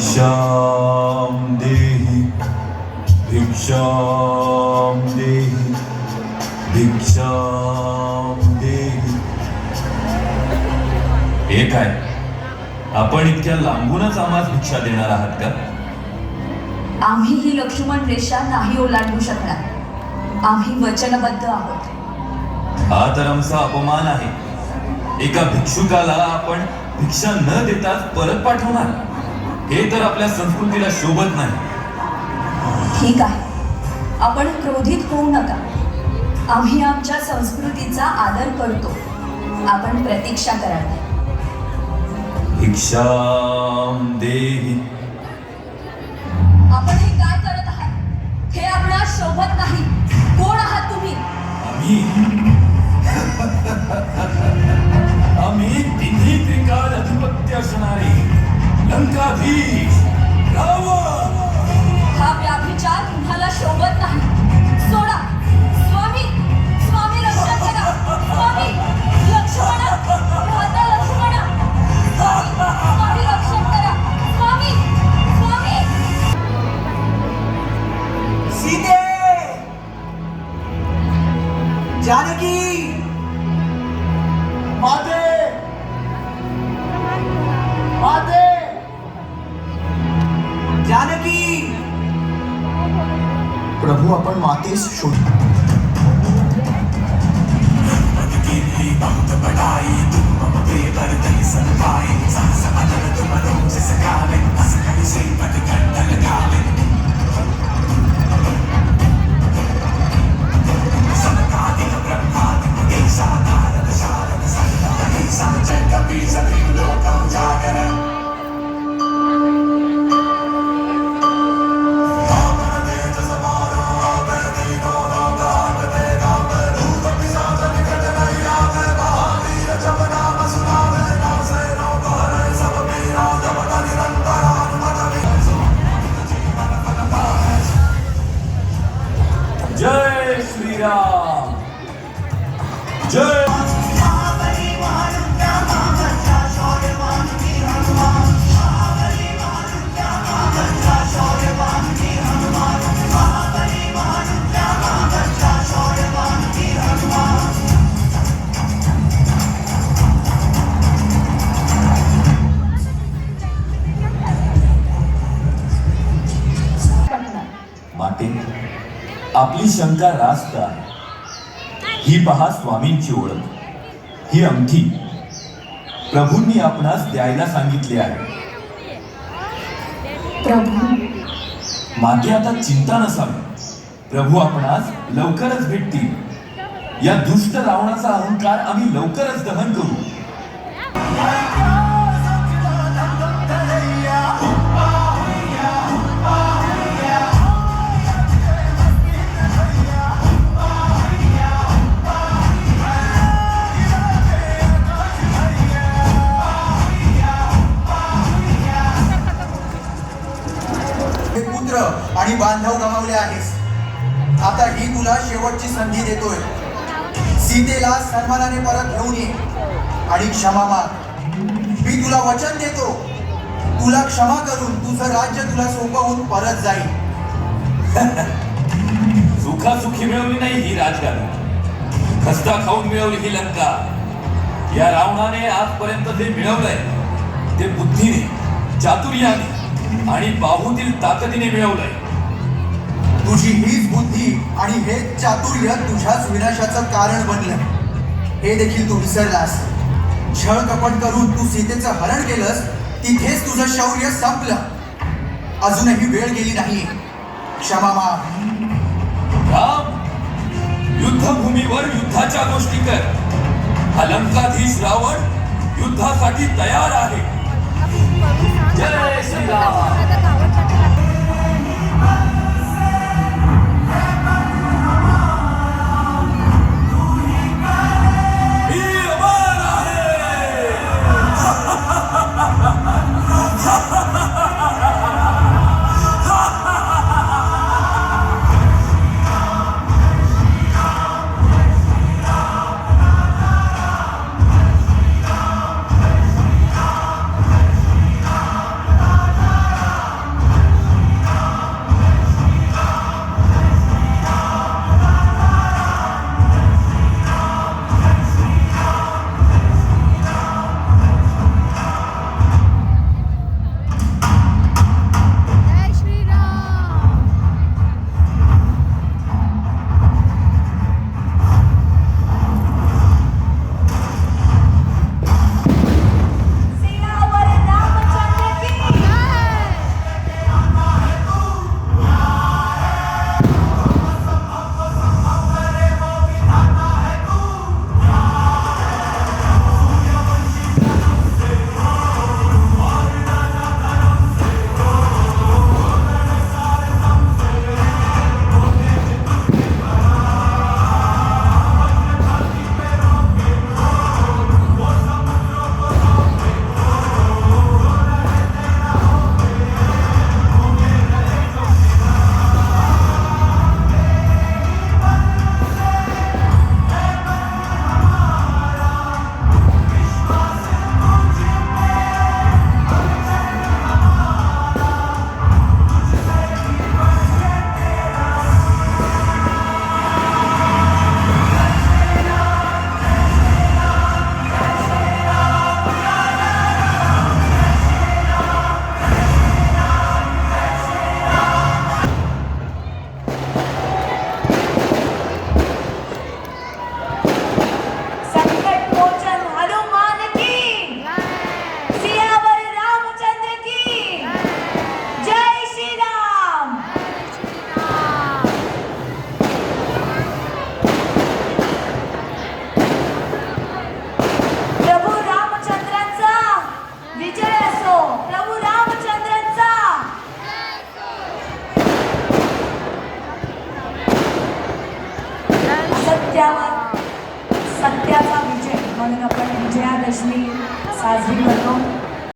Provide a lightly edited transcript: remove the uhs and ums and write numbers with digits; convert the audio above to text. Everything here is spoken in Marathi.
भिक्षां देहि भिक्षां देहि भिक्षां देहि. हे काय, आपण इतक्या लांबूनच आम्हाला भिक्षा देणार आहात का? आम्ही ही लक्ष्मण रेषा नाही ओलांडू शकणार. आम्ही वचनबद्ध आहोत. हा तर आमचा अपमान आहे. एका भिक्षुकाला आपण भिक्षा न देताच परत पाठवणार, हे तर आपल्या संस्कृतीला शोभत नाही. ठीक आहे, आपण क्रोधित होऊ नका. आम्ही आमच्या संस्कृतीचा आदर करतो. आपण प्रतीक्षा कराल. भिक्षां देहि. आपण हे काय करत आहात? हे आपणास शोभत नाही. कोण आहात तुम्ही? आम्ही तिन्ही त्रिकाल अधिपत्य असणारे लंकाधीश रावण. हा व्याभिचार तुम्हाला शोभत नाही. सोडा. स्वामी, स्वामी रक्षण करा. स्वामी, लक्ष्मणा, भ्राता लक्ष्मणा. स्वामी, स्वामी रक्षण करा. स्वामी, स्वामी. सीते, जानकी, माते, माते, जानकी. प्रभू, आपण मातेस शोध. जय श्रीराम. जय. माते, आपली शंका रास्त आहे. ही पहा स्वामींची ओळख. ही अंगठी प्रभूंनी आपणास द्यायला सांगितले आहे. प्रभू, माते, आता चिंता नसावी. प्रभू आपणास लवकरच भेटतील. या दुष्ट रावणाचा अहंकार आम्ही लवकरच दहन करू. आणि बांधव गमावले आहेस. आता ही तुला शेवटची संधी देतोय. सीतेला सन्मानाने परत घेऊन ये आणि क्षमा माग. मी तुला वचन देतो, तुला क्षमा करून तुझं राज्य तुला सोपवून परत जाईल. सुखासुखी मिळवली नाही ही राजगादी. खस्ता खाऊन मिळवली ही लंका. या रावणाने आजपर्यंत जे मिळवलंय ते बुद्धीने, चातुर्याने आणि बाहूतील ताकदीने मिळवलंय. तुझी हीच बुद्धी आणि हेच चातुर्य तुझ्याच विनाशाचं कारण बनलं. हे देखील तू विसरलास. छळ कपट करून तू सीतेचं हरण केलंस. तिथेच तुझं शौर्य संपलं. अजूनही वेळ गेली नाही. क्षमा माग. राम, युद्धभूमीवर युद्धाच्या गोष्टी कर. हा लंकाधीश रावण युद्धासाठी तयार आहे. जय श्रीराम. सत्यावर सत्याचा विजय म्हणून आपण विजयादशमी साजरी करतो.